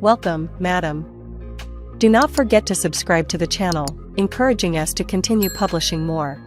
Welcome, madam. Do not forget to subscribe to the channel, encouraging us to continue publishing more.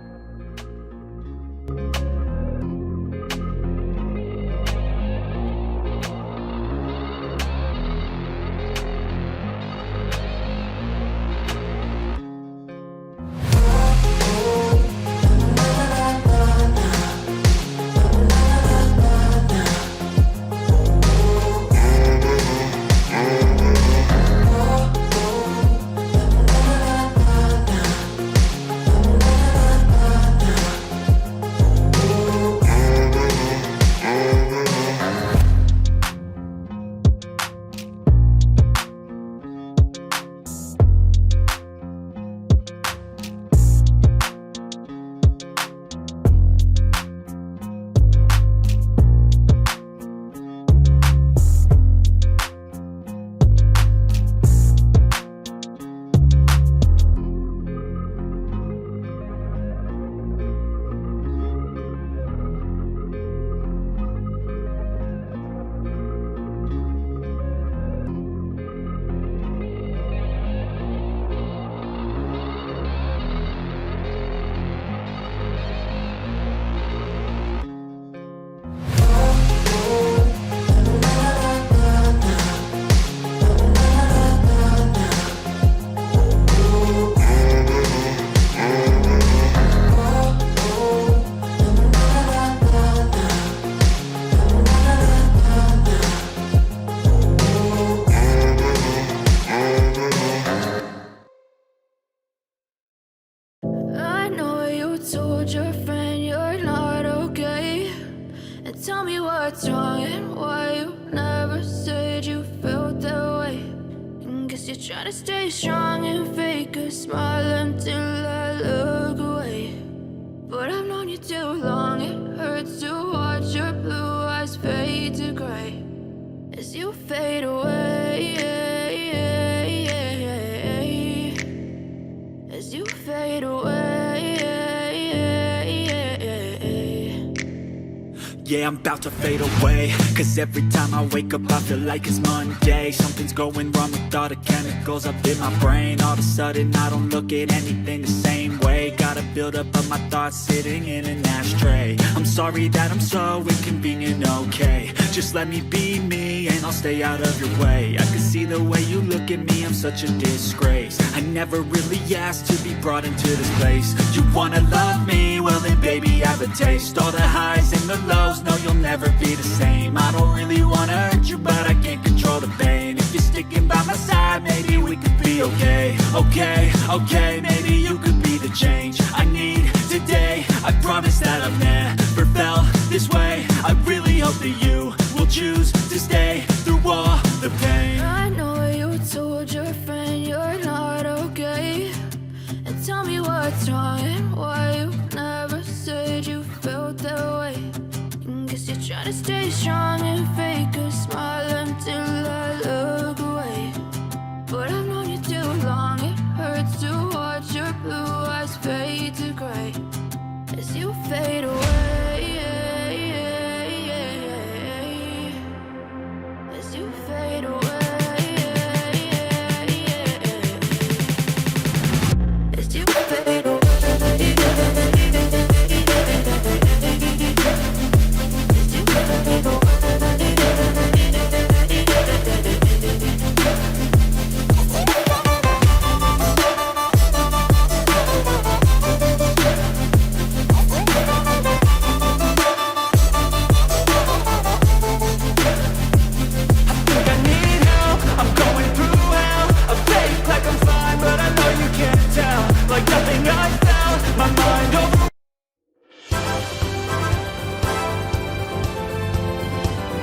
Told your friend you're not okay, and tell me what's wrong and why you never said you felt that way. And guess you're trying to stay strong and fake a smile until I look away. But I've known you too long, it hurts to watch your blue eyes fade to gray as you fade away, as you fade away. Yeah, I'm about to fade away, cause every time I wake up I feel like it's Monday. Something's going wrong with all the chemicals up in my brain. All of a sudden I don't look at anything the same way. Got a buildup of my thoughts sitting in an ashtray. I'm sorry that I'm so inconvenient, okay. Just let me be me and I'll stay out of your way. I can see the way you look at me, I'm such a disgrace. I never really asked to be brought into this place. You wanna love me? Well then baby have a taste. All the highs and the lows, no, you'll never be the same. I don't really wanna hurt you, but I can't control the pain. If you're sticking by my side, maybe we could be okay. Okay, maybe you could be the change I need today. I promise that I've never felt this way. I really hope that you will choose to stay through all the pain. I know you told your friend you're not okay, and tell me what's wrong and why you never said you felt that way. Guess you're trying to stay strong and fake a smile until I look away. But I've known you too long, it hurts to watch your blue eyes fade to gray as you fade away, as you fade away, as you fade away. Like nothing I've